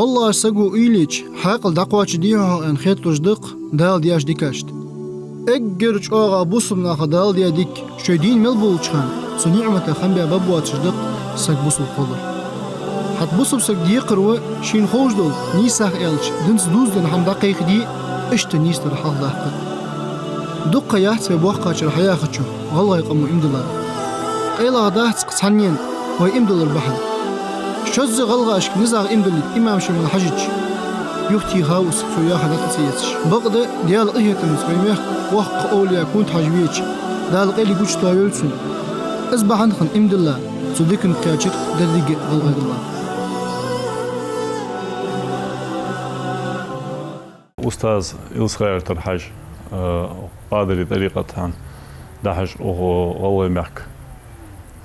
الله سجو إيليش حاقل دقواتش ديها أن خيط رجدق دال دياش ديكاشت اجرج آغا بوصم ناخا دال ديا ديك شدين ملبول چخان سنعمة خنبيا بابوات رجدق سج بوصل قدر حت بوصم سج ديقروا شين خوش دول نيساخ إلش دنس دوز دن حم دقيق دي اشت نيستر حال داقل دقا يحت بوحقا رح ياخدشو والله يقمو امدلا ايلا داحت قصانين وي امدل البحر شوز غلغاشك نزاغ امدل امام شمال الحجج يختي هاوس سويا خدت سيتش بقد ديال ايتمس ويمخ وحق اوليا كنت حجويتش دال قيلي قوش تايلسون اصبح عندكم امدلا صديقن كاچت دديق غلغ الله أستاذ إلسخير ترحج قادري طريقة دحج أو مرك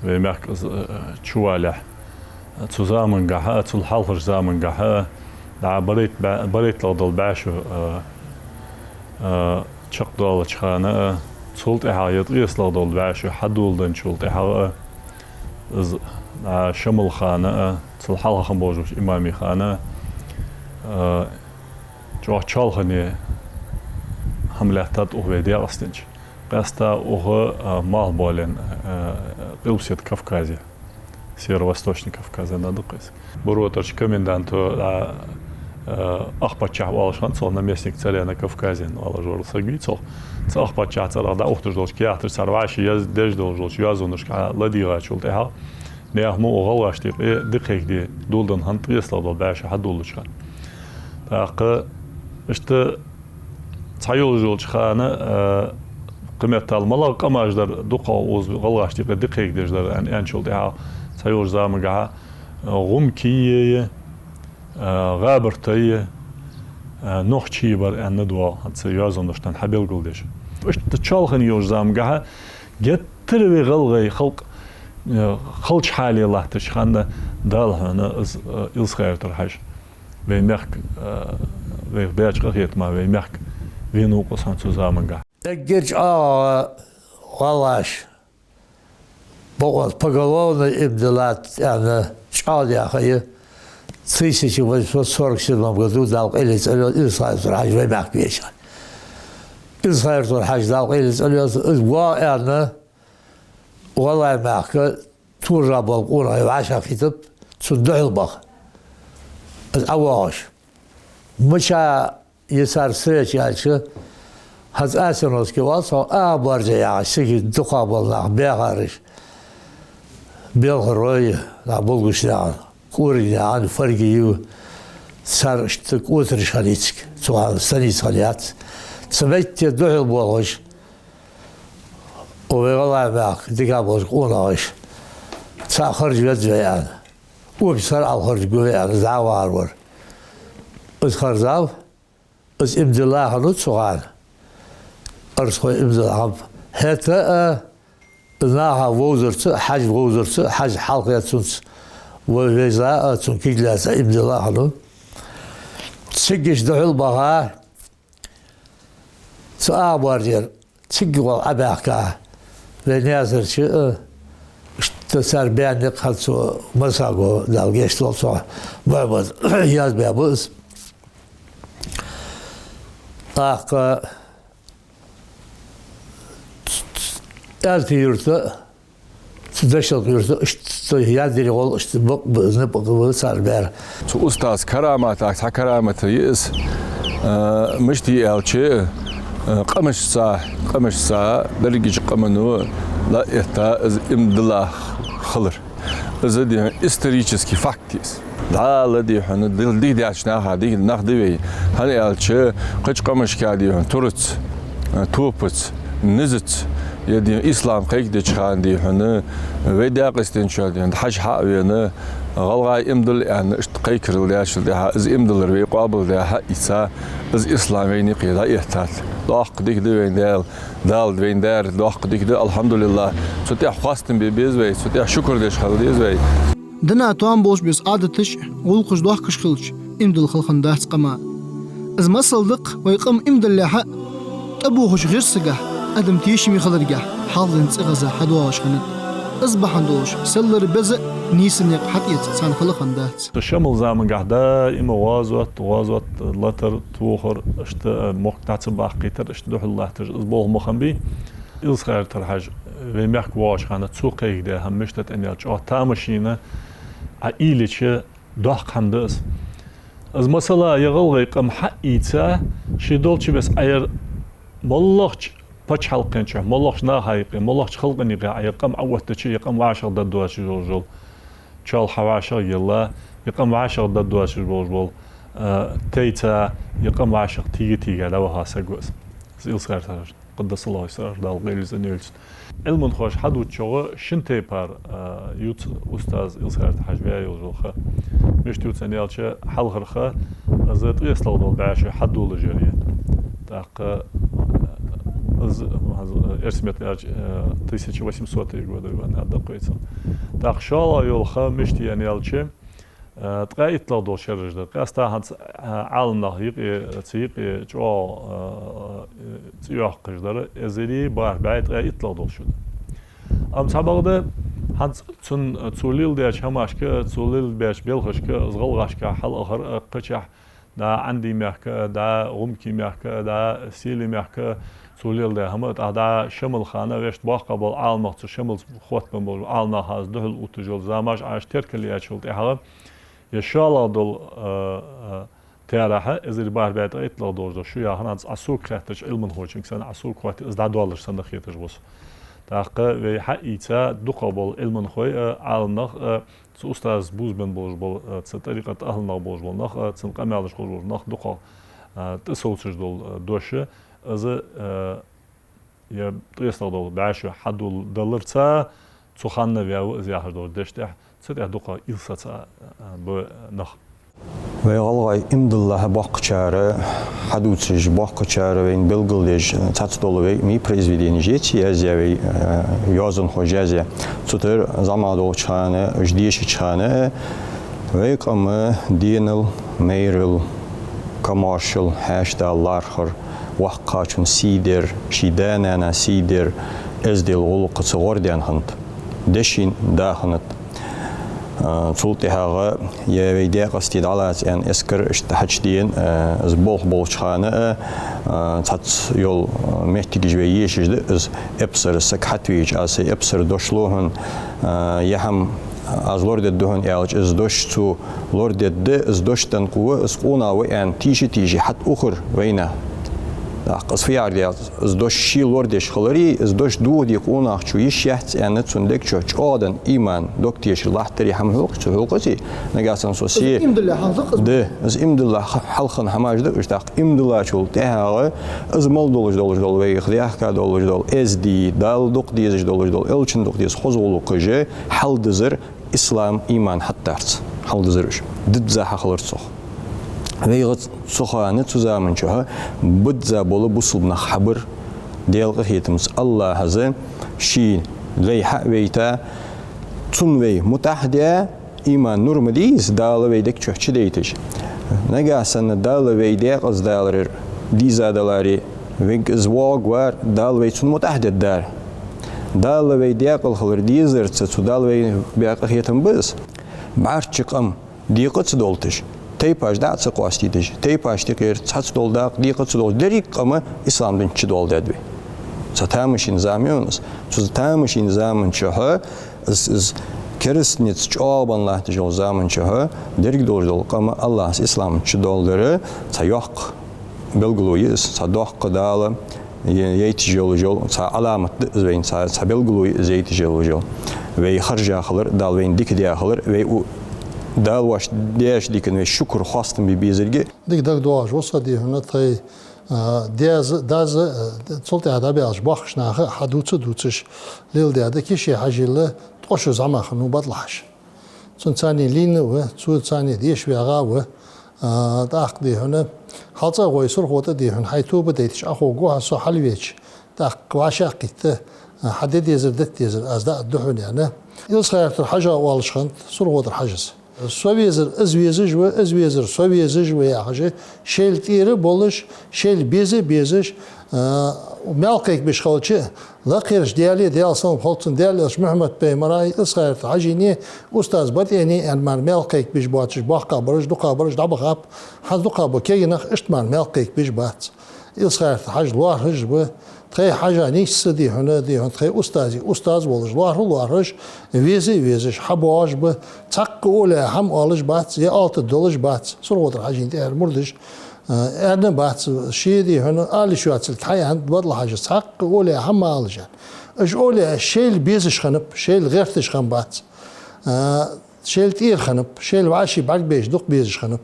ومرك شوالح تزامن جها تلحلش زامن جها دا بريت لضل باش شقدال شخانة صلت إحاية قيس لضل باش حدول دن شلت إحاية شمل خانة تلحل خمبوج إمامي خانة جو چالخنی حملاتات اوهدی راستنج قاستا اوه مال بالن قلبسيت كافكازيا سеверо-восточный Кавказа надукайс боротач коменданту ахпача алшан сол наместник царя на Кавказе алажор сагвицол ахпача цара да ухтуждол киатр сарваши яз деждол жол язунушка ладига чултеха неахму огалашти дикхекди дулдан хантрислада баша хадулушка таqa işte çayol çıkanı kıymetli almalar kamajlar duqa oz gallaştık dikek dejler en çol daha çayol zamıga rumkiye gabertay nohçi var en dua hatsa yazondan habil guldeş işte çalğın yoz zamıga getir ve galgay halk خلش حالي الله تشخنا دالهنا إلسخير ترحج ومرك وبيج قريت ما ومرك وينو قصان zusammenga. Герч غلاش بقول поголовно им делать она чалия хая 1847 году дал Ильсхайр Турхаж ومرك بيشان Ильсхайр Турхаж дал Ильсхайр والله معك تورا بالقورة وعشا كتب تصدع البخ الأواش مشى يسار سريش يالشي هز آسنوس كواصا برجع يعشي دقا بالله بيغارش بيغروي لا بلغش لعن كوري لعن فرقيو سارشتك اوترش خليتك سوال سنيس خليات سميت دعي البلغش والله معك دقابل قوناش خرج وزويان وبصر على خرج قويان زعوار ور از خرزاو از امد الله نتصغان ارسخو امد الله هتا ناها ووزرت حج ووزرت حج حلقة تنس ووزاء تنكيجلاس امد الله نو تسجش دعو البغا تآبار دير تسجوا أباكا ونازل شيء اشتسر بيان خلصو مساقو دال geçti صح بابا ياز بابوس اق التيرت تدشل يرت اشت يادري قول اشت بق صار بير استاذ كرامات كرامات يس مشتي الشيء قمش ساعة درجة قمنو لا إحتا إمد الله خلر إذا دي исторический фактис لا لدي حنا دي دي عشناها دي نخدي هني ألشة قش قمش كادي تورت توبت نزت يدي إسلام قيك دي شخان دي حنا ويدا قستين شادي حج حق وينا غلغا إمدل يعني اشتقيك رلياش لها إز إمدل روي قابل لها إسا إز إسلاميني قيدا إحتال دوق ديك دي وين دال وين دار دوق ديك دي الحمد لله ستيح خواستن بيبيز وي ستيح شكر ديش خلديز وي دنا توان بوش بيس عادتش ولقش دوح كشخلش إمدل خلخن داس قما إز ما صلدق ويقم إمدل لها أبوهش غير سقح أدم تيشمي خلرقح حاضن تغزا حدواش خند أصبح عندوش سلر بزق نيسن يقحط يتسان خلق عندات الشمل زمان قاعدة إما وازوت لتر توخر اشت مقطع صباح قيتر اشت دوح الله تج أسبوع مخنبي إلسخير ترحج ومحك واش خانة تسوق يقدر هم مشتت إن يرجع تامشينه عائلة دوح خندس از مثلا يغلق قم حقيقة شدولش بس أير ملخش باش حلقنش ملخش نهايق ملخش خلقني قاعد يقم عوضت شيء يقم عاشر ضد جول شال حواشر يلا يقم عاشر ضد جول تيتا يقم عاشر تيجي لو هاسجوز زي صغير ترى قدس الله يسر دال غير زنيلس علم خوش حدود شو شنتي بار يوت أستاذ إلسخير حجبيا يوجوخه مش توت سنيالش حل خرخه زت يسلو دول بعش حدول الجريه تاق ارسمت 1800 года وانا دقيقه تاق شالا يولخه مشتي يعني يالش تقايت لو دول شرج قاستا هانس عالم نهيق تيق جو تيوح قجدر ازري بار بعد قايت لو دول شد ام سبقده هانس تون توليل ديش هماشك توليل بيش بيلخشك زغلغشك حل اخر قچح دا عندي محكه دا غمكي محكه دا سيلي محكه توليل ده هم دا شمل خانه وشت باقبل عالم شمل خوت بمول عالم هاز دهل اوتجول زاماش عاش تركلي اشولت اها يشالا دول تيارها ازر بار بعد اطلع دور شو يا هناز اسوق خاتش علم هوچ انسان اسوق خوات از دا دولار سند خيتش بوس تاق و حقيقه دقبل علم خوي عالنخ استاذ بوزبن بولج بول طريقه اهلنا بولج بول نخ تنقمالش بول نخ دقه تسولش دول دوشه از يا تيستل دول باش حدول دلرتا تخاننا ويا زياهر دول دشته سيده دقه إلساتا بنخ ويغلغي إمد الله باقچاره حدوثش باقچاره وين بلغليج تاتدولوي مي произведение جيتي ازيوي يازن خوجازي تطر زمادو چانه اجديش چانه ويقام دينل ميرل commercial هاشتا لارخر وقاچون سيدر شيدانا سيدر ازدل غلقص غورديان خنت دشين داخنت تولتها يا ويدي قصدي على أن إسكر اشتحدين زبوح بولشخانة تات يول محتاج جويش إز إبصر سكحتويج أس إبصر دوشلوهن يهم از لورد دهن يالج إز دوش تو لورد ده إز دوش تنقوه إز قونا وين تيجي حت أخر وينه قص في عرض از دوش شیل وردش خلری از دوش دو دیکونا چویش یحت يعني تندك چوچ آدن ایمان دکتیش لحتری هم حقوق چه حقوقی نگاسن سوسی ده از امدلا حلقن هماج ده اشتاق امدلا چول تهاله از مال دولج وی خدیح کا دول از دی دال دق دیز دول الچن دق دیز خوزولو قجه حل دزر اسلام ایمان حتارت حل دزرش دد زح خلرت ويغت سخانة تزامن شها بدزا بولا بوصلنا خبر ديال هيتمس الله هذا شيء لي حق ويتا تنوي متحدة إيمان نور مديس دال ويدك شو ديتش نجاسن دال ويدك از دالر ديزا دلاري ويك زواج وار دال ويتون متحدة دار دال ويدك الخلر ديزر تدال وي بياق هيتم بس بعرشقم ديقت دولتش تيباج دا تسقواستيدج تيباج تغير تاتدولدا ديقتدول دريق اما اسلامدن چدول ددوي ساتامشين زاميونس تامشين زامن چها از كريستنيت چوبانلا تجول زامن چها دريق دول اما الله اسلام چدولدري تايق белгилуи садох кадала يتجول جول علامة زين سبلغلوي زيت جول وي خرجا خلر دال وين ديك ديا خلر وي دال واش دياش ديكن وي شكر خاصتم ببيزرجي ديك دواج وصدي هنا تاي داز صلت هذا بياش باخشنا حدوث دوتش ليل دي هذا كيشي حاجه تقش زعما خنو بطلعش ثاني لين و ثاني ديش ويغاو داخدي هنا حاطه ويسر هو دي هن حيتو بديتش اخو جو سو حلويش داق واشاقيت حدد يزردت يزر از دا دحون يعني يصير الحاجه والشخنت سر هو الحاجز Soviyezir izvezir Soviyezir ve yaxşı şel tiri boluş şel beziş melkek beş xalçı la qirş değerli değalsan xalçın değerli Muhammed Bey maray İsrail hacini ustaz bateni elmar melkek beş batış bakka barış duqa barış dabaqap haz duqa bu kegina iştman melkek beş bat İsrail hac luar haj bu تخي حاجة نيش دي هنا تخي أستاذ ولش لوارش ويزش حبواش به تق ولا هم آلش بات زي آلت دولش بات صور وتر حاجين تيار مردش أنا بات شيء دي هنا آلي شو أتصل كحي عند بدل حاجة تق ولا هم آلجان إيش ولا شيل بيزش خنب شيل غيرتش خن بات شيل تير خنب شيل وعشي بعد بيش دق بيزش خنب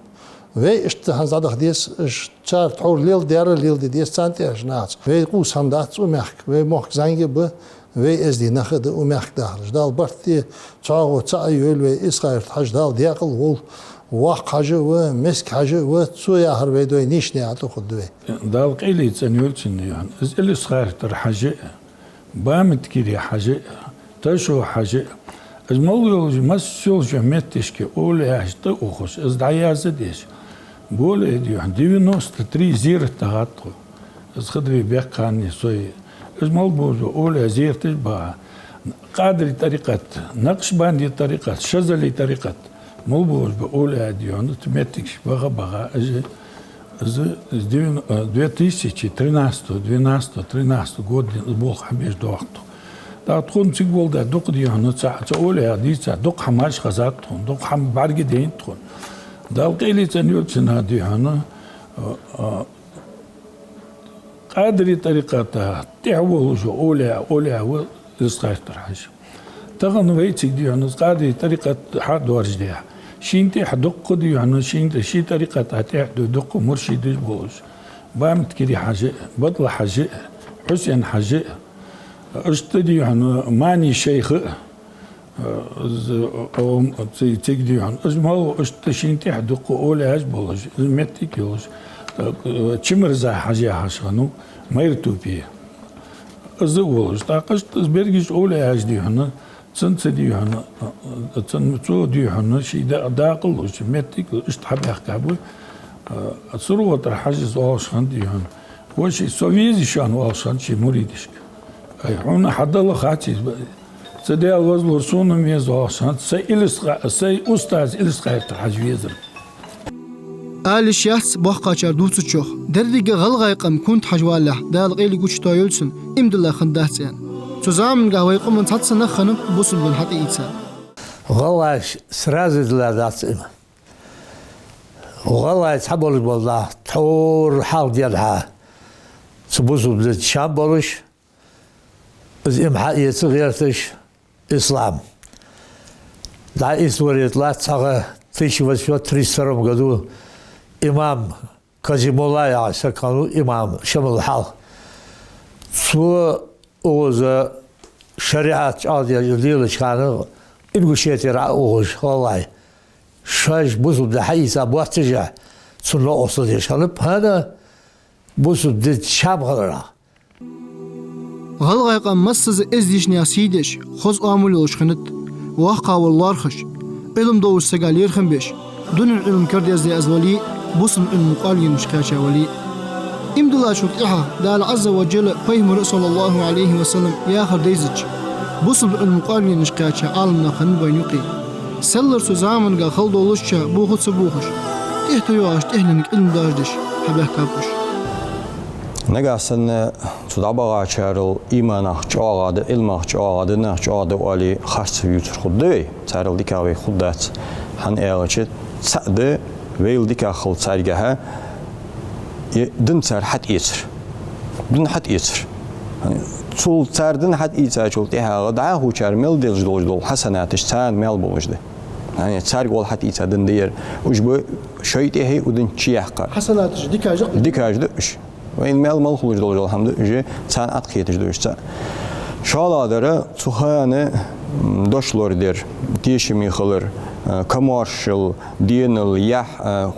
Wij is te gaan zadig dies is chart hoor leel derde leel die dies sant is naats. Wij koos ham dat zo merk. Wij mocht zijn be wij is die nacht de merk daar. Dal bart die tsago tsayul wij Israël haj dal diaqel wol waq haje we misk haje we zo ja har wij doy nish ne ato khud wij. Dal qili tsanul tsinyan. Is Israël tar haje bamet kiri haje tashu haje الموضوع مسؤول جمعت إشكي أول يحتاج أخش إز دعيا زديش بقول إديو عندي نص تري زير تغطو إز خدري بيقاني سوي إز موضوع أول زير تجبا قادري طريقة نقش باندي طريقة شزلي طريقة موضوع بقول إديو عندي تمتكش بغا إز دو تيسيتشي 13 год بول حبيش دوقتو دا تكون تقول دا دوق دي هنا تقول يا دي دوق حماش خزات تكون دوق حم بعد دين تكون دا قيلي تنيول سنة دي هنا قادري طريقة تعول جو أولى هو إسقاط ترحش تغن ويتك دي هنا قادري طريقة حد ورج ديها شينتي حدق دي هنا شينتي شي طريقة تعد دوق مرشد بوش بامت كري حاجة بطل حاجة حسين حاجة اشتدي عن ماني شيخ او تيجي عن اسمه اشتشين تحدق اولى اجبلش متك يوش تشمرزا حاجه حشانو ما يرتوبي ازولش تاقش تزبرجش اولى اجدي هنا تنتدي هنا تنتو دي هنا شي داقلش متك اشتحب يحكابو ثروه حاجز اوشان دي هنا وشي سوفيزي شان اوشان شي مريدش هنا حد الله خاتي سدي الوزن ورسونا ميزو عشان سي أستاذ إلسقاير تحجويزر آل الشخص بوخ قاچار دوتسو چوخ دردیگه غلغایقم كنت حجواله دال قیلی گوچ تایلسن امدلا خندهتسین تزامن قهويقم من تاتسنا خنب بوسل بن حتى إيتسا غلاش سرازي دلادات إما وغلاش حبول بالله تور حال ديالها سبوسو بزيت شاب بولش از امحائية غيرتش إسلام لا إسوريت لا تساقه تيشي وشو تريسترم قدو إمام كازيمولا يعسى كانوا إمام شمال الحال سو أوز شريعة عادية جديدة كانوا إنقشيتي رأوش والله شاش بوسو بدا حيثا بواتجع سنة أصل يشانب هذا بوسو بدا شاب غلرا غلغایقم مسز ازدیش نیاسیدش خوز آمولی وشخنت واقع واللارخش علم دوش سقال يرخم بيش دون العلم كرد يزدي أزولي بوسم علم قال ينشكاشا ولي امدلا شوك إحا دال عز وجل فيهم صلى الله عليه وسلم ياخر ديزج بوسم علم قال ينشكاشا عالمنا خن بينيقي سلر سوزامن قال خلد ولشا بوخد سبوخش تحتو يواش تهلنك علم داجدش حبه كابوش نگاهن صدابا چهارل ایمان چهارده علم چهارده نه چهارده ولی خاص بیشتر خودی چهارل دیکاوی خودت هن ایالچه سعده ویل دیکا خال سرگه دن سر حد ایتر دن حد ایتر طول سردن حد ایتر چول تیها دعاه چهارمل دل حسناتش چند مل بوجده يعني تسارق حد ایتر دن دیر وجب شيء ودن چیه کار حسناتش دیکاج وين مال خلوج دولج الحمد جي سان اتخيتش دوشتا شالادره تخانه دوشلور دير تيشمي خلر كمارشل دينل يح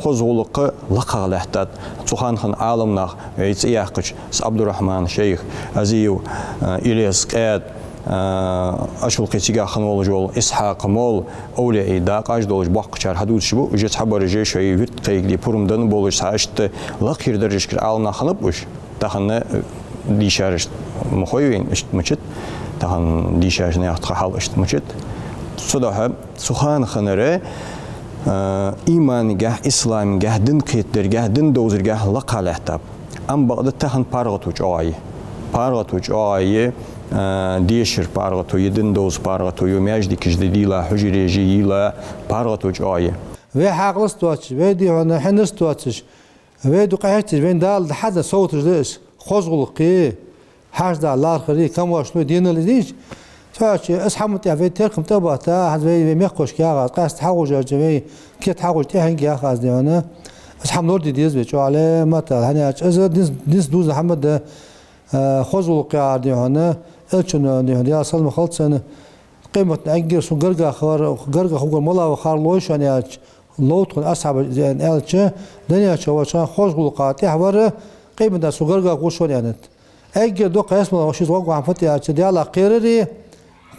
خزولق لقالهتات تخان خن عالمنا يتياقش عبد الرحمن شيخ ازيو الياس قاد أشول قيتيجا خنول جول إسحاق مول أولى إداق أجدولج باقشار حدود شبو وجت حبر جي شوي ويت قيقلي بورم دن بولج ساشت لقير درجة كر ألنا خنبوش تخن ديشارش مخوين إشت مشت تخن ديشارش نياخت خال إشت مشت صدها سخان خنره إيمان جه إسلام جه دين قيتر جه دين دوزر جه لقى لحتاب أم بعد تخن بارغتوج آي بارغتوج آي ديشر بارغتو يدين دوز بارغتو يومياج ديكش ديلا حجري جيلا بارغتوج آي وي حاقلس تواتش وي دي هنا حنس تواتش وي دو قاعتش وين دال حدا صوت رجلس خوزغلقي حاج دا لارخري كم واشنو دين الديش تواتش اسحمت يا في تركم تباتا هاد وي ميخوش كيا قاست حوج جوي كي تحوج تهنج يا خاز دي هنا اسحم نور دي ديز بيچو على متى هنا از ديس دوز محمد خوزغلقي عادي هنا الچون دي هنا اصل مخلصن قيمة أجر سو جرجا خوجر ملا وخارلوش يعني لوت كن أصحاب زين ألتش دنيا شو شان خوش قلقات يحور قيمة سو جرجا خوش يعني أجر دو قياس ملا وشيز وقع عن فتي ألتش ديالا قيرري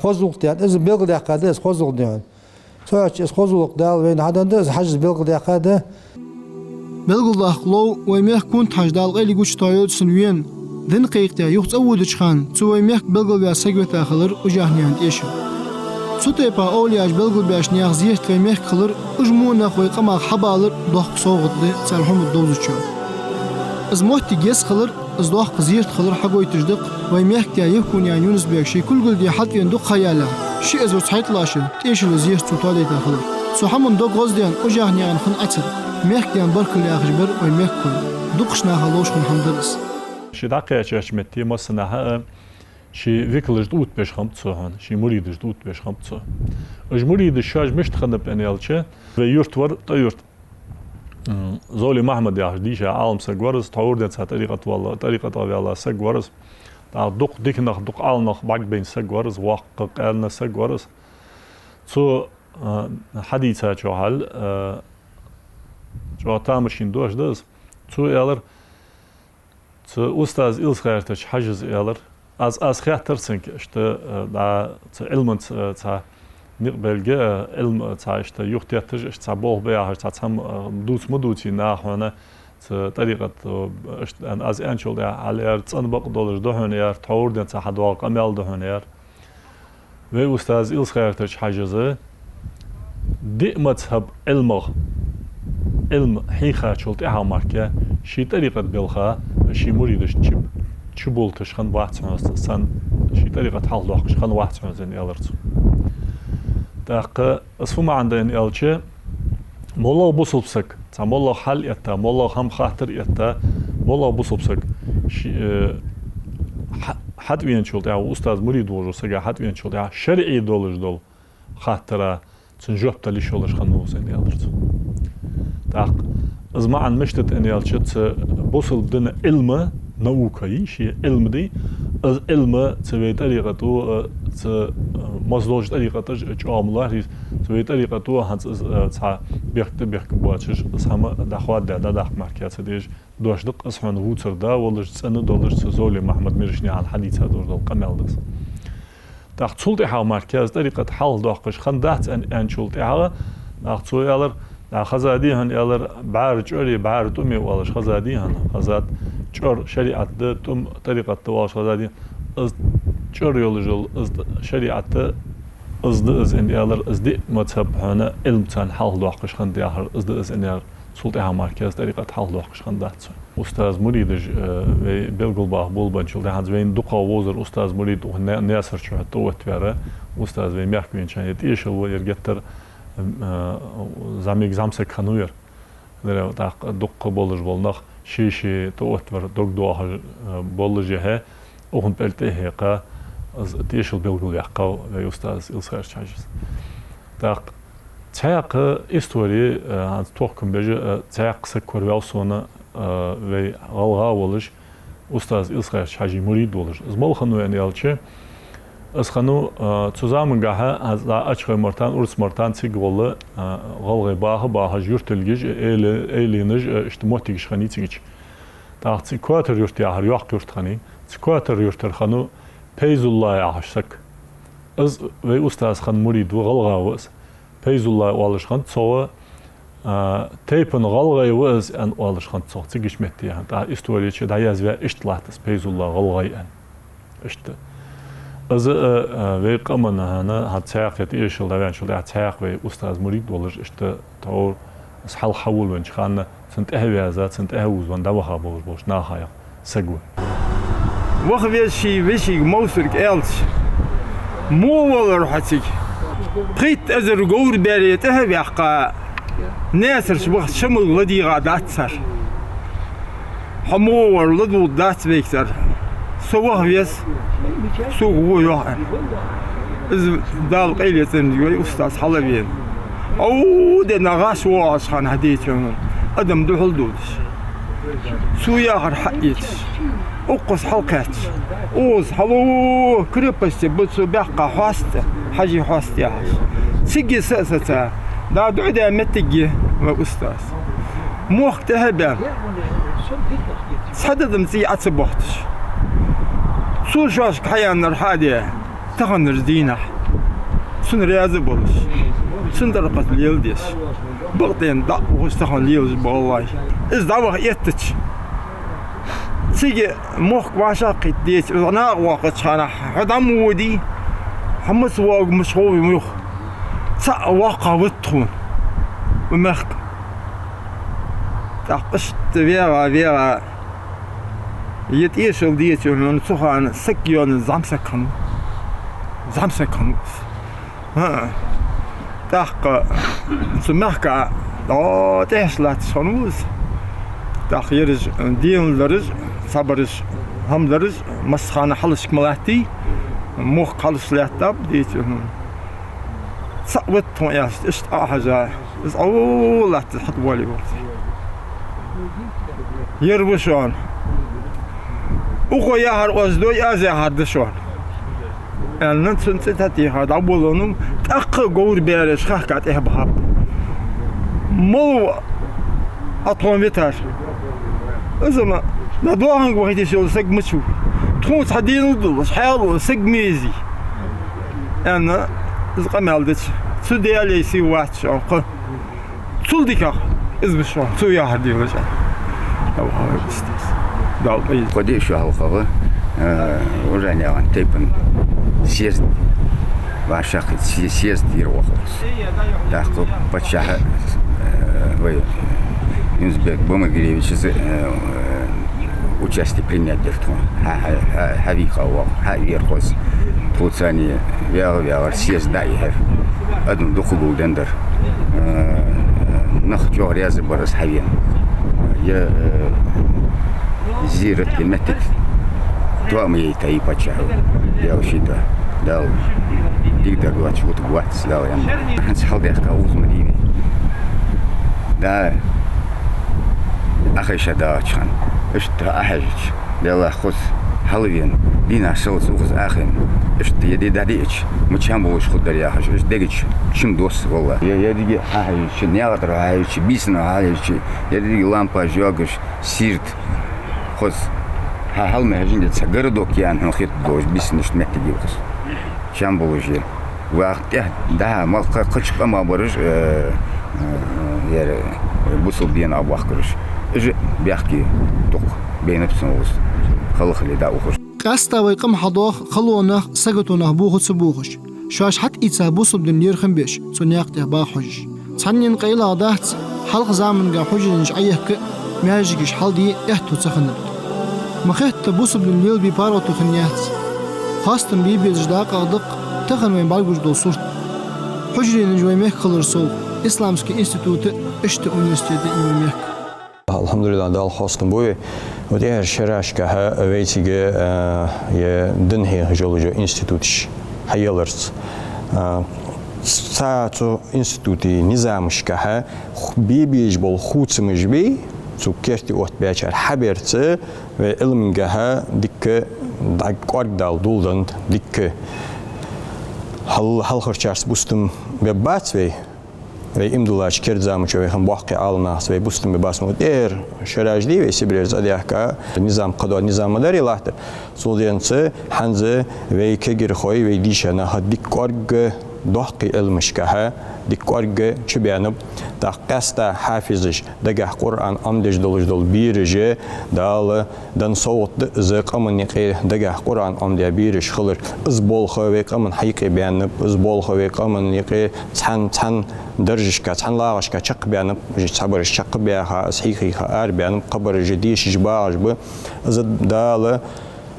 خوش قلقات يعني إذا بيلق ده قادة خوش قلقات يعني سواء خوش قلقات ده وين هذا ده حاجز بيلق ده قادة بيلق ده خلو ويميح كنت حاج دال غير يقول شتايود سنوين ذن قيقتها يخت أول شخان سو ويميح بيلق بيا سجوة آخر وجاهنيان إيشه سوتيبا أولياج بلغل باش نياغ زيهت ويميح كلر اجمونا خوي قماغ حبالر دوخ صوغط دي سالحوم الدوزوچو از موحتي جيس خلر از دوخ زيهت خلر حقوي تجدق ويميح كتيا يكون يعني يونس بيك شي كل قل دي حد يندق خيالا شي ازو تحيط لاشي تيشل زيهت سوتا ديتا خلر سو حمون دوغ غزديان اجاه نيان خن اتر ميح كتيان بركل ياخ جبر ويميح كل دوقشنا خلوش خن حمدرس شي داقيا چشمتي مصنها شي فيكلج دوت باش خمتسوهن شي مريدج دوت باش خمتسو اج مريد الشاج مش تخنب انيالچه ويورت ور طيورت زولي محمد ياش ديشا عالم سغورز تاوردن طريقه والله طريقه والله سغورز دا دوق ديك نخ دوق al نخ باك بين سغورز واق قالنا سغورز سو حديثه جوهل جو تامشين دوش دز سو يالر سو استاذ إلسخيرتش حجز يالر از خاطرسنك işte da ilmant ta belge ilm ta işte yuhtiyatır işte bol beya ta tam dut muduti nahwana طريقة işte az ençol ya aler tsanbaq dolar da hönyer tawurdan ta hadwa qamel da hönyer ve ustaz İlskhayertç hajazı دمت ilmh ilm hiqa çolt ha marke şi طريقة belxa şi muridish çip çubul tışkan vahtsınız sen şi طريقة حل دوق şkan vahtsınız yani alırız. Daqı asfuma عندن elçi molla busulpsak ta molla hal etta molla ham xatir etta molla busulpsak had viençol ya ustaz murid olursa ya had viençol ya şer'i dolur dol xatira çınjop taliş olur şkan olsa yani alırız. Daq azma'an mishtet en elçi busul din ilmi نوكاي شيء علم دي العلم تبي طريقته مصدر طريقته جامله تبي طريقته هنس تاع بيخت بواتش سما دخوات ده دخ مركز ديج دوشدق اسمن ووتر دا ولش سنه دولش زولي محمد ميرشني على الحديث هذا دول قملدس داخ تولتي ها مركز طريقه حل داخش خندات ان تولتي ها داخ تويالر داخ خزادي هن يالر بارج اولي باردومي ولش خزادي هن خزاد çor şeriatta tüm tarikatta vaşgazadi az çor yolujul az şeriatta azdı az indiyalar azdi mazhab hana ilmtan hal doqışkan diyar azdı az indiyar sultan merkez tarikat hal doqışkan dat ustaz murid ve belgulbah bolbançul da hazveyn duqa wozur ustaz murid ne asırçı hatta otvara ustaz ve merkün çayet işe o yergetter zamig zamse kanuyer da duqa bolur bolnaq شيشي توتر دوغ دوه بولجه اون بلتهقه از تيشل بيلغول يقا يستاذ إلسخير شاجز داق تاق استوري عن توكم بيجي تاق سكور سونا و غلغا ولش استاذ إلسخير شاجي مريد ولش از مال خنو يعني الچه از خنو zusammengaha az da açık mortan urs mortan sigollu galgı bahı yurtulgiz eyliniz işte motig şanitsiç dağıtsı kuatır yurt yahar yok yurt hani kuatır yurt xanu Feyzullah yaşsak از وی استاد خان مرید و غلغاوس پیز الله والش خان صو تيبن غلغي وز ان والش خان صو تيجش متي دا استوري چه دا يز و اشتلاتس پیز الله غلغي ان اشت از وی قمن هنا hat sagt ihr schon da werden schon der Tag weil ustaz murid والش اشت تو حل حول وين خان سنت اهوازات سنت اهوز وان دا وها بوش ناهايا سغو وخويشي ويشي موسرك إلش مو ولا روحتك قيت أزر جور بريت هبيحقا ناسر شبه شمل لدي غادات سر حمو لدو دات بيكتر سواه ويس سوق هو يوحن إز دال قيلة يقول أستاذ حلبين أو ده نغاش واش خان هديتهم أدم دحل دودش سويا هر حقيتش أقص حلقات أوز حلو كريبستي بتسو بيحقا حاسته حاجي حاستي حاج سيجي سأستا دا دعدا متجي وأستاذ موقت هبان صدد مزي عتبوحتش سور شاش كحيان نرحادي تغنر دينا سن رياضي بولش سن درقت ليلديش بغطين دا وش تغن ليلز بالله إز دعوة يتش سيجي موخ واشاقي ديت أنا واقع شانا حدام ودي حمس واق مشغول موخ سا واقع وتخون ومخ تقشت فيها يتيشل ديت يوم نصوحان سكيون زامسكن ها تاق سمحك لا تهشلات شنوز تاق يرج دين لرج صبرج هم لرج مسخانة حلش كملاتي موخ حلش لاتاب ديت صعبت ياست اشت حاجة بس أول لا تحط بالي يربشون وخويا هر أزدو يا زي هاد شون أنا سنتي هذا أولهم تأخ جور بيرش خاكات إهباب مو أطوميتر إذا ما ندوهم وحدي شو سق مشو تكون حدين ودلش حاله سق ميزي أنا إذا قمالدش سودي عليه سي واتش أو سوديكا إذا بشون سويا هدي وجه أو هاي بستيس دال قدي شو هالخبر وراني عن تيبن سيرت وعشاق سيرت يروح تاخذ بتشاه وي ينزبك بومغريفيتش участие принять дерту хавиха ва хавирхоз туцани вяр сез дай адун духул дендер нах жоряз барас хавин я зират кеметик туамي тай пача я ушита дал дигда гвач вот гвач дал я ханс халдех кауз мадиви да أخي شداعشان إشت أحجج يلا خذ حلوين دينا شوز وخذ آخر إشت يدي داديش مشان بوش خد دريا حج إشت دقيش شم دوس والله يدي أحجج نياغتر أحجج بيسنا أحجج يدي لامبا جوجش سيرت خذ هل مهجين تسجردوك يعني هنخيط دوش بيسنش متجي خذ شام بوجي وقت ده ما قش ما برج يا بوصل دينا أبو أخكرش إجا بيحكي دوق بين بسنوس خلخ اللي داوخش قاستا ويقم حضوخ خلونه سقطونه بوخ تسبوخش شاش حت إيتسا بوصل دنير خنبيش سنياقته باحج تحنين قيلا دهت حلق زامن قا حجنش عيهك ماجيش حل دي احتو تخنبت مخيت بوصل دنير بيبارو خنيات خاصتن بي بيجداق أغدق تخن وين بالجوج دول صورت حجرين جوي ميك خلر سو إسلامسكي إنستيتوت إشت أونيستيت إيمي ميك Alhamdulillah dal xostum boy ودي شراشكها ويتيجي يدنهي جولوجو انستيتوتش هيلرز ساعتو انستيتوتي نظامشكها بيبيج بول خوتسمجبي تو كيرتي اوت بيچر حبرت وعلمنجها ديك داك قردال دولدن ديك هل خرچارس بوستم بباتوي ve imdulaş kerzamuç ve hem bakki alnahs ve bustum bir basmı der şerajli ve sibir zadiyaka nizam qada nizam dar ilahtır. Soldiyansı hanze ve kegir khoy ve dişana haddik qarg dohqi ilmişkaha dikkarge çibeyanıp da qasta hafizış daga Kur'an amdej doluj dol birje dal dan sawt ze qaman niqi daga Kur'an amde birish xılır iz bolxa ve qaman haqiqi beyanıp iz bolxa ve qaman niqi tan darjishka tan lağışka çaq beyanıp sabır çaq beyaha haqiqi ar beyanıp qabr jediş jbaj bu iz dal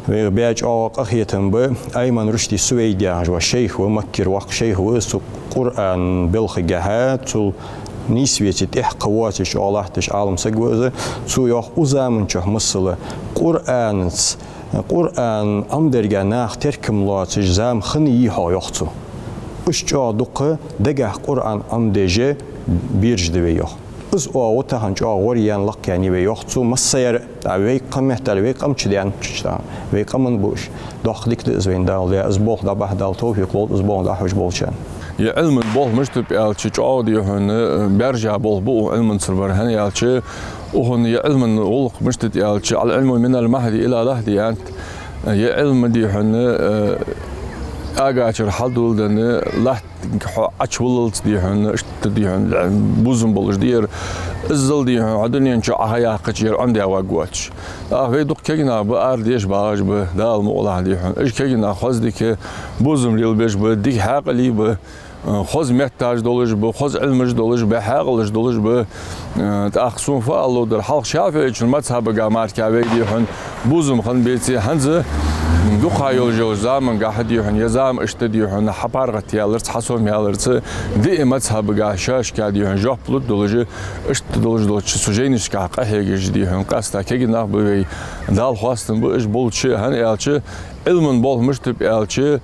ve beç ağak ahiyetim bu Ayman Rüşdi Süveydiya ve Şeyh ve Makkir ve Şeyh ve su Kur'an bilxigaha tul nisviyeti tih kavatiş Allah'tış alım sagvazı su yok uzamınçah mısılı Kur'an amderganah terkimlatiş zam xini ha yoktu ışça duqı degah Kur'an amdeje birjdi ve yok biz o otahan çoğu oriyan lak yani ve yoktu masayar ve qamehtal ve qamçıdan çıçta ve qamın buş daxlikli izvenda ya izbol da bahdal tawfiq lol izbol da hoş bolçan ya ilmin bol müştüp elçi çoğu diyor hani berja bol bu ilmin sırvar hani elçi o hani ya ilmin oluk müştüp elçi al ilmu min al mahdi ila lahdi yani ya ilmi diyor hani ağaçır halduldanı lah açıldı diyor işte diyor buzun bulur diyor izil diyor adının çok ahaya kaçıyor anda vagwaç ve dukkegina bu ardiş bağış bu dal mı ola diyor işkegina xazdı ki buzum rilbeş bu dik haqli bu xoz mehtaj doluş bu xoz ilmij doluş bu haqlij doluş bu taqsun faallodur halk şafi için mazhabı gamarka ve diyor buzum xan beti hanzı duqa yol zaman gah diyor yazam işte diyor hapargat yalar hasom yalar de mazhabı ga şaş ka diyor joplut dolucu işte dolucu sujeniş ka qahege diyor qasta kegina bu dal xastın bu iş bolçu hani elçi ilmin bolmuş tip elçi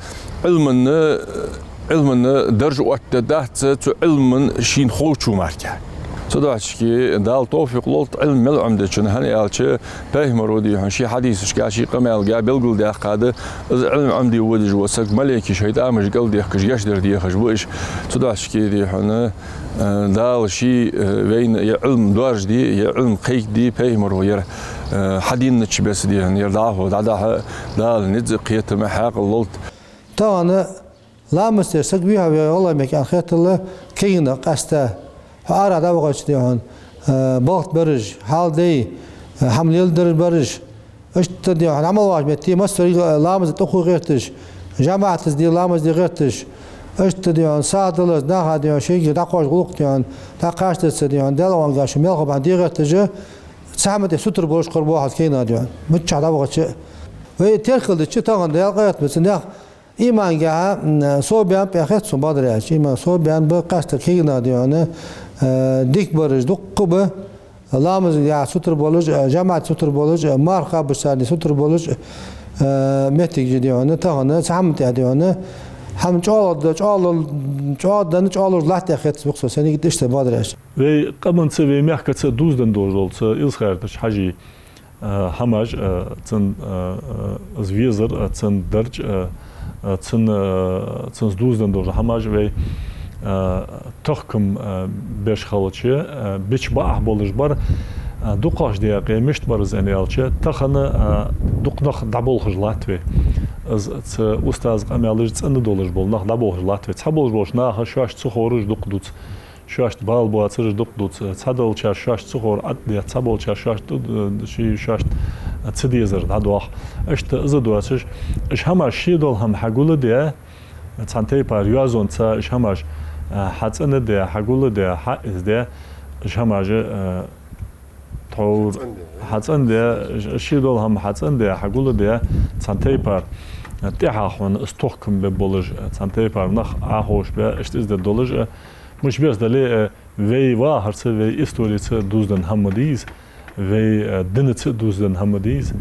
ilmini derj uatdadat tu ilmin şin xoçu marka صدقتي دال توفيق لولت علم العمدة شن هني ألشة به مرودي هنشي حديث شكاشي قمال جا بلقل ده قاده علم عمدي ودج وسق ملكي شهيد أمش قل ده كش يشدر ده خش بوش صدقتي دي هنا دال شي وين علم دارج دي علم قيك دي به مرودي حدين نتش بس دي هن يرداه دال نتز قيت محاق لولت طبعا لا مسترسك بيها والله مكان خيط الله كينا قسته arada vakit diyorsun, baht barış, hal değil, hamleldir barış, işte diyorsun, ama vazgeçti, masörü lamız toku gertiş, cemaatiz diye lamız diye gertiş, işte diyorsun, saatılız, ne ha diyorsun, şey ki, takoş guluk diyorsun, takaştırsa diyorsun, delavan gaşı, melkaban diye gertici, sahmete sutur boş kurbu hat keyna diyorsun, mütçada vakit, ve terkildi, çıtağın deyal gayetmesin, ne iman gaha, soğubiyan peyhet sun badır ya, iman soğubiyan bu kaçtır keyna diyorsun, dik barış duqqu lamız ya sutur boluş cemaat sutur boluş marka bışardı sutur boluş metik diyordu tağını sahamte diyordu ham çoğaldan çoğalır lahte xet yoksa seni gitti işte badreş ve qamansı ve mehkatsı duzdan doğrulsa ilxardır haji hamaj tın zvizir tın darj tın duzdan doğru hamaj ve تحكم بيش خالتشي بيش باح بولش بار دوقاش دقيقة مشت برز أنا يالشي تخنا دوقنخ دبول خجلاتوي از أستاذ أميالج أن دولش بول نخ دبول خجلاتوي تبولش بولش نخ شاش تخورج دوق دوت شاش بال بواترج دوق دوت تدل شاش شاش تخور أدي تبول شاش شي شاش تديزر هدوخ أشت أزدواتش إش هما شي دول هم حقول ده تانتي بار يازون تا إش هماش حتى ده حقول ده حائز ده إيش هماجة طور حتى ده الشيء دول هم حتى ده حقول ده تانتي بار تيحاخون استوكم ببولج تانتي بار نخ عهوش به إشتيز ده دولج مش بس دلي وي واهرس وي إستوريس دوزدن همديز وي دنت دوزدن همديز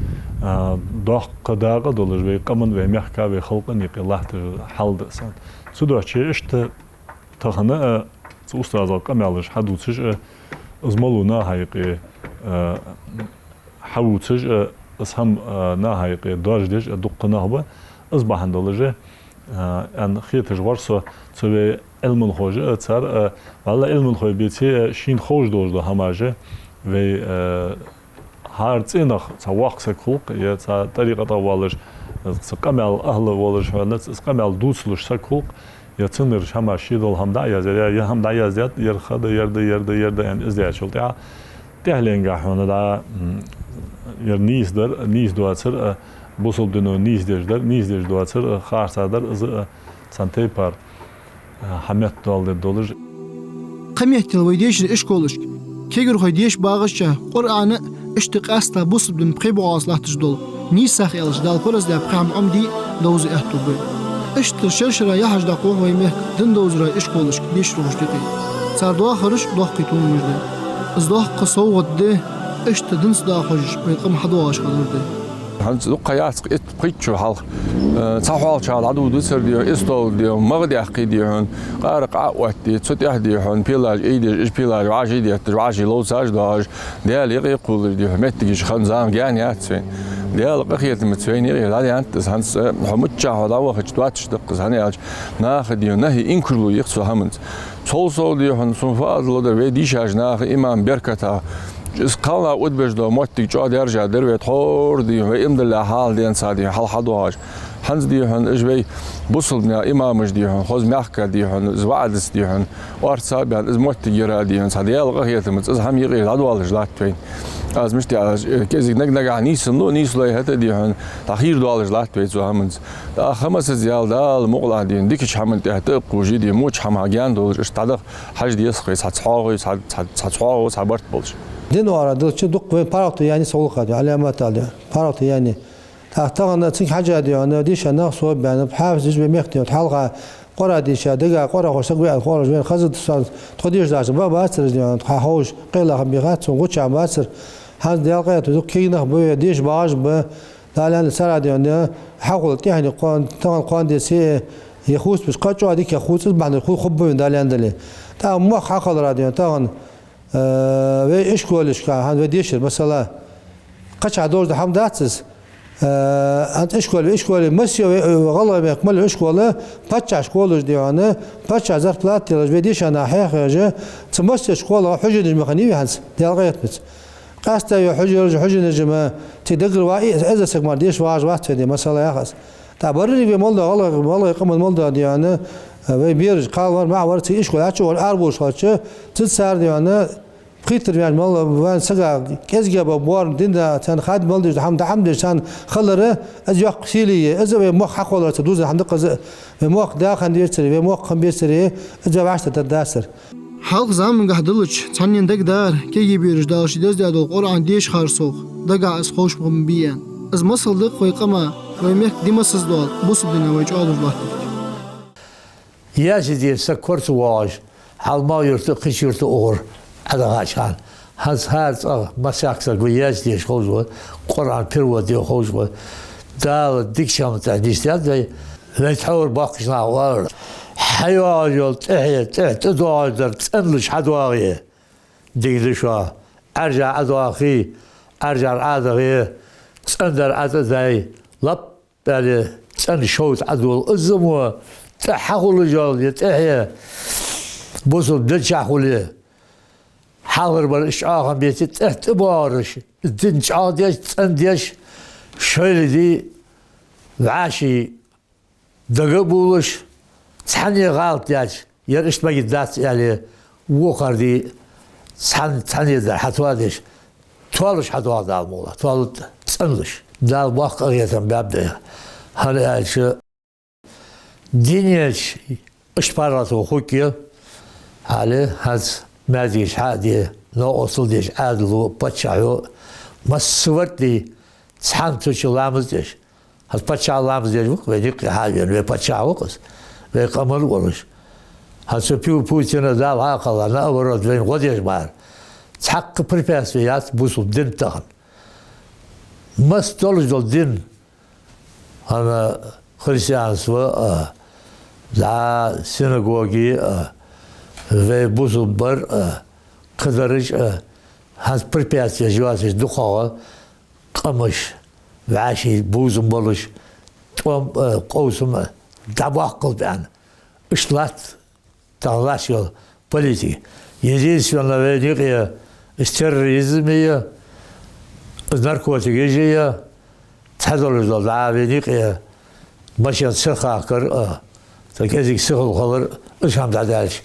داق قداق دولج وي قمن وي محكا وي خلقن يقي الله حلد سان سوداشي إشت تخنا أستاذ قمالش حدوتش أزملونا هايقي حوتش أسهم نا هايقي داجدش دقنا هبا أصبح عندولجه أن خيتش ورسو تسوي علم الخوجة أثر والله علم الخوج بيتي شين خوج دوج هماجة و هارت إنخ سواق سكوك يا طريقة طوالش سقمل أهل والش فنت سقمل دوسلش سكوك يا تنر شما شيدل هم دعيا زي يا هم دعيا زياد يرخد يرد يعني إزدياد شلتها تهلين قاحونا دا ير نيس دواتر بوصل دنو نيس ديج دواتر خارس در از سنتي بار حميت دول دولج قميتل ويديش إشكولش كيجر خيديش باغشة قرآن اشتقاستا بوصل بن بقيبو عاصلات تجدول نيساخ يالش دال كورز دا بقام عمدي دوز احتوبي اشتر شرشرا يحج دا قوه ويمه دن دوزرا إشكولش ديش روش دقي صار دوا خرش دوخ قيتون مجده از دوخ قصو غده اشت دنس دا خجش ويقم حدواش خدرده هنز قياس قيت قيتشو حلق صحوال شال عدو دوسر ديو استول ديو مغدي حقي ديون قارق عقوتي تسوتيح ديون بيلاج ايدي ايش بيلاج وعاجي ديو وعاجي لو ساج داج ديال يقول ديو متجيش خنزام جانيات فين ديال قخيت متسوين يغي لا انت هنس حمتشا هذا وقت تواتش دقز هنياج ناخ ديو نهي انكلو يخسو همنت تولسو ديو هن سنفاضلو در ويديشاج ناخ امام بركتا قالنا أودبج دو موتي جو درجة دروي حور دي وإمد الله حال دي انسادي حال حدواج هنز دي هن إجبي بوصل بنا إمامج دي هن خوز محكة دي هن زوادس دي هن وارتساب هن إز موتي جرا دي هن سادي يالغا هيتمت إز هم يغير عدوالج لات توين از مشتي كيزي نق نيسن نيسلوي هتا دي هن تأخير دوالج لات توين زو همنز خمس زيال دال مغلا دي ديكش همن تهت قوجي دي موش هم هاجان دولج اشتادق حاج دي يسخي ساتسحاغي سابرت بولج دين ورا دل شو دق وين بارتو يعني سولق هذا علامات عليه بارتو يعني تاعنا تسيك حاجة دي أنا ديش أنا صوب يعني بحافظ إيش بمختي وتحلقة قرا ديش دقة قرا خوش تقوي قرا جوين خزت تقديش داش بابا أثر يعني تحوش قيل هم بيغات وقتش عم أثر هذا ديالقة تدق كينه بوي ديش باج ب لأن سرعة يعني حاول يعني قان دي سي يخوس بس قاتشوا هذيك يخوس بعد يخوس خبوا من دالين دلي تا مخ حقل راديو تاعن ve işkolüş ka han ve değişir mesela kaç ador da ham datsız ant işkol masyo ve galla mekmal işkolu paça işkolüş diyanı paça zarflat diyor ve değişen ahyaje tmasyo işkola hücre mekanivi hans diyalga yetmez qasta ya hücre jema tedgir wa ez segmar değiş vaaj vaxt dedi mesela yaxas tabarri ve molda galla yqam molda diyanı ve bir qalvar ma var işkol açı var arboş açı tsar diyanı خيتر يعني والله وين سجى كذا بوار دينا كان خاد مالدي حمد كان خلره أجوا قسيلي إذا بمخ حق ولا تدوز حمد قز بمخ داخل يسري بمخ خم يسري إذا بعشت تداسر حلق زمان قهدلش ثانيا دقدار كي يبيرج دالش دزداد القرآن ديش خارسوق دقع اس خوش بهم بيان از مصل دق ويقما ويمك ديمسز دول بوس بدنا ويجعل الله يا سيدي سكرت واج حال ما يرتقي يرتق أور هذا عشان هذا مساكس الجوياج ديش خوجوا قرآن بيرو ديو خوجوا دال ديكشام تانيش ده ويتحور باقش ناوار حيواجل تدوار در تنلش حدواغي ديدشوا أرجع أدواخي أرجع أدواغي تندر أدواغي لب يعني تن شوت أدوال أزموا تحول جال يتحيا بوصل دلشاحولي حاضر برش آخر بيتي تبارش الدنش عاديش تنديش شوية دي وعاشي دقبولش تحني غلط ياج يرش بقي دات يعني وقر دي تحني در حتوادش توالش حتواد دال مولا توال تندش دال واقع غيثم بابده هلا هالش دينيش اشبارته خوكي على هز ما ديش عادي نو أصل ديش عادلو بتشعو ما سوت دي سحنتو شو لامز ديش هاد بتشعو لامز ديش وق ويديك حاجة وي بتشعو قص وي قمر ورش هاد سبيو بوتينا دال عاقل أنا أورد وين غديش بار تحق بريباسيات بوسو دين تاعن ما ستولج دول دين أنا خريسيان سوا لا سيناغوغي ve buzul bar kıdarış has prepiyasya jivasış duxağa qamış ve aşi buzun balış tom qovsum dabaq qıldan işlat تغلاش يول بوليتي يزيد شون لبيديقية التروريزمية الناركوتيجية تحضر الضلع بيديقية ماشي تسرقة كر تكذيك سخل خلر إيش هم تعدالش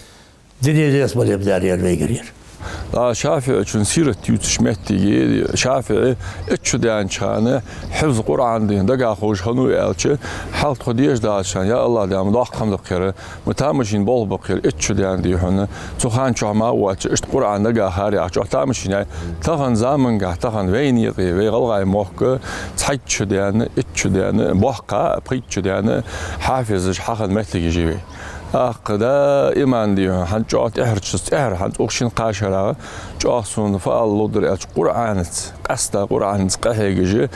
دنيا دي اسمه اللي بداري البيجرير شافعي چون سيرت يوتشمتي شافعي اتشو ديان شانه حفظ قرآن دين دقا خوش هنو يالچه حالت خديش داشان يا الله دام ضاقم دقيره متامشين بول بقير اتشو ديان دي هن تخان شما واتش اشت قرآن دقا خاري اچو تامشين تخن زامن قا تخن وين يقي وي غلغاي موق تحيتشو ديان اتشو ديان بوقا بريتشو ديان حافظ حخن مثلي جيبي أقدا إيمان ديو حن جات إحرجت حن أخشين قاشرة جاسون فالله در قرآنت قصد قرآنت قهيجي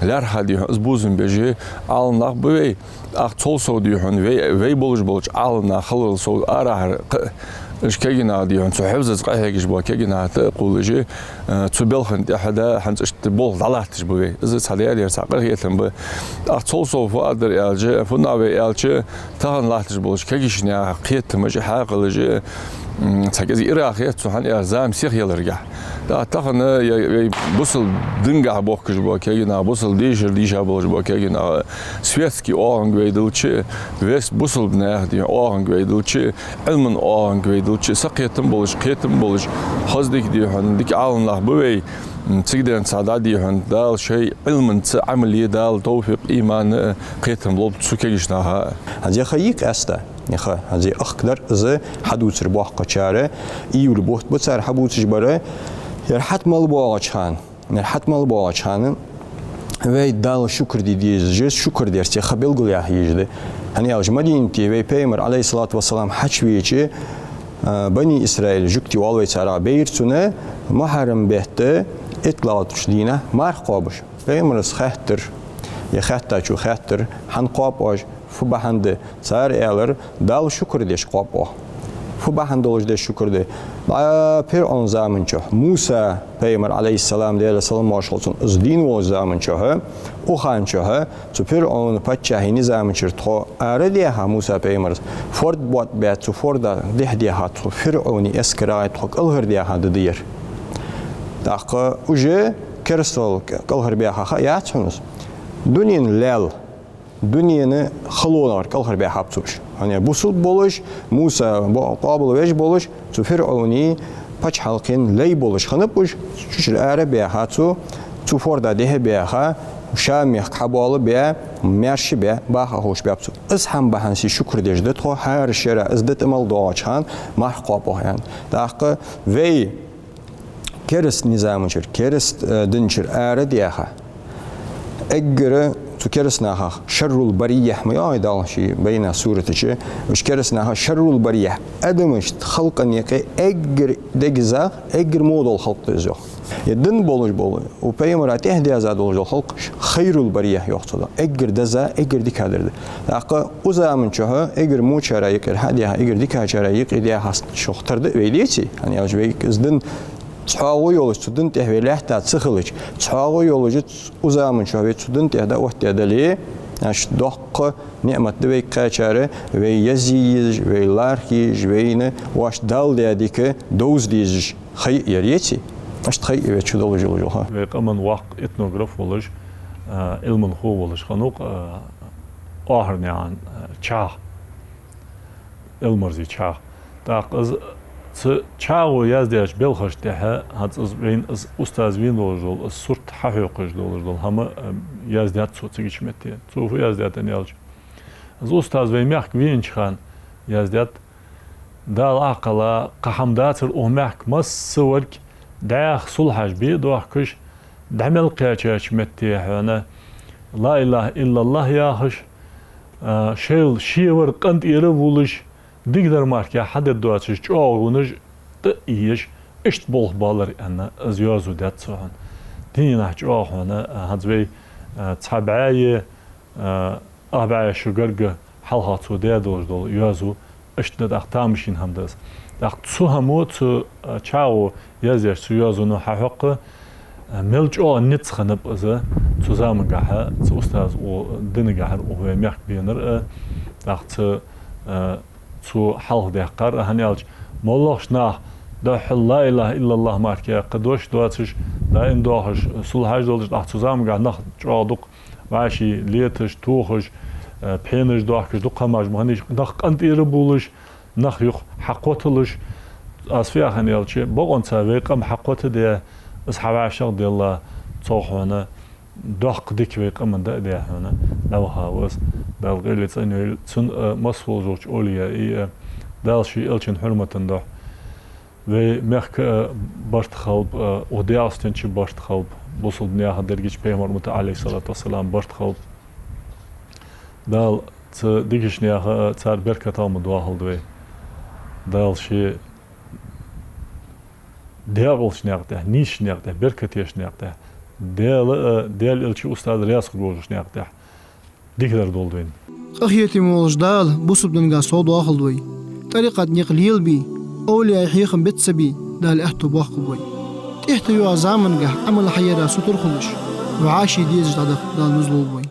لرها ديو أزبوزن بيجي علنا بوي أقتول سو ديو حن وي بولج علنا خلل سو أراه إيش كيجنا ديو حن حفظت قهيجي بوا كيجنا تقول جي تبلخن أحدا حن تبول ضلعتش بوي إذا صديق دير ساقر هيتم بو أقتول سو فادر يالجي فناوي يالجي تهن لاتش بولج كيجي نیا قیت مجه حقیقی تاکیزی ایراقیت سوحن ارزام سیخ یلرگه داتخن بوسل دنگه باکش باکی نه بوسل دیجا باش باکی نه سویتکی آهنگ ویدلچه وست بوسل نه دی آهنگ ویدلچه علم آهنگ ویدلچه سقیتم بولش خزدیک دی هندیک عالم بوی تقدر تعدادي هن دال شيء علم عملي دال توفيق إيمان قيتم لوب تسوكيجناها هذه خيك أستا نخا هذه أخكر إذا حدوث رباح قشارة يول بوت بتصير حبوتش برا يرحت مال باعشان يرحت مال باعشان وي دال شكر ديز شكر درسي خبيل قول يا هيجده هني أوج مدينتي وي بيمر عليه الصلاة والسلام حشويجي بني إسرائيل جكتي والوي ترى بيرتونه محرم بهته إطلاعات شدينة مرقابش بيمرس خاطر يخاطر شو خاطر حنقابش فبهند صار إيلر دال شكر ديش قابه فبهند لوج ديش شكر ده بير أن زمن شو موسى بيمر عليه السلام ديال السلام ماشلتون أزدين وزمن شو وخان شو تبير أن بتشهيني زمن شو تخو أرديها موسى بيمر فرد بات بيت فرد ده ديها تخو فرعوني إسكراي تخو كلهر ديها دير داخل وجه كرسل كلهر بيها خياتونس دنيا لال دنيا خلونار كلهر بيها بتوش يعني بوصل بولش موسى قابل ويش بولش تفرعوني بتش حلقين لي بولش خنبوش شو العربية هاتو تفرد ده بيها شامي حبال بيا ماشي بيا باها هوش بيابتو اسهم بهانسي شكر دجدت خو هر شرا ازدت امال دعاچان محقابه يعني داخل وي كرست نظامشر كرست دنشر أرديها أجر تكرسناها شر البرية ما يدال شيء بين سورة شيء مش كرسناها شر البرية أدمش خلق نيكي أجر دجزا أجر مودل خلق تزوج يدن بولج وبيمرات إهدي أزاد ولج خلق خير البرية يقصد أجر دزا أجر ديك هذا لقى وزامن شها أجر مو شرايك هذه أجر ديك شرايك إذا هست شختر ده ويليتي يعني أجبيك إزدن تحاول يولج تدن تهويله تاتسخلج تحاول يولج وزامن شوية تدن تهدا وقت يدلي نش دق نعمة دوي كاشرة ويزيج ويلاركيج وين واش دال يديك دوز ديج خي يريتي مش تخي ويشو دولج لوجها ويقمن واق إثنوغراف ولج علم هو ولج خنوق آخرني عن شاه المرزي شاه تاق تشاو يازديش بالخش تها هات بين أستاذ وين لوجل الصورت حقيقي لوجل هم يازديات صوت تيجي متين صوف يازديات نيالج أستاذ وين ميحك وين خان يازديات دال عقلا قحمدات الأمك مس سورك داخ صلحش بيدوح كش دعمل قياش متيه أنا لا إله إلا الله يا خش شيل شيور قنت يربولش ديقدر ماركا حد الدواتش جاونج تأيش اشت بول بالر أنا زيازو دات صحن دينا جاهنا هذبي تبعي أبعي شجرج حلقات ودادوج دول يازو اشت دختامشين هم داس دخت سوهموت تشاو يازيش سيازو نحقق ملج نت خنب إذا تزامن جها أستاذ ودين جها وهو ميح بينر دخت تو حلق ده قر هنيالج مولخش ناه ده لا إله إلا الله ماركي قدوش دواتش ده إن دوهش سول هاج دولش أح zusammen نخ جادوق واشي ليتش توخش بينش دوهش دوق هماج مهنيش نخ أنت إيربولش نخ يخ حقوتلش أسفيا هنيالج بقون سويقم حقوت ده أصحاب عشق دي الله توخونا دق ديك ويقم ده هنا لو هاوس بالغيلت إنه تون مسؤول جوج أوليا إيه دالشي إلشن حرمة ده ve merk bart khalb odyasten chi bart khalb bosul dnia hadergich peymar muta aleyhissalatu vesselam bart khalb dal digishnia tsar berkat almı dua haldı dal shi deagol shnaqta nish shnaqta berkat yashnaqta del ilchi ustad riyas quroj shnaqta dikler dolduen أخيتي موجدال بوسبدن قاسو داخل طريقة نقليل بي أولي أحيخم بتسبي دال أحتو باقبوي تحتو يو زامن قح عمل حيرا ستر خلش وعاشي ديز دال نزلو بوي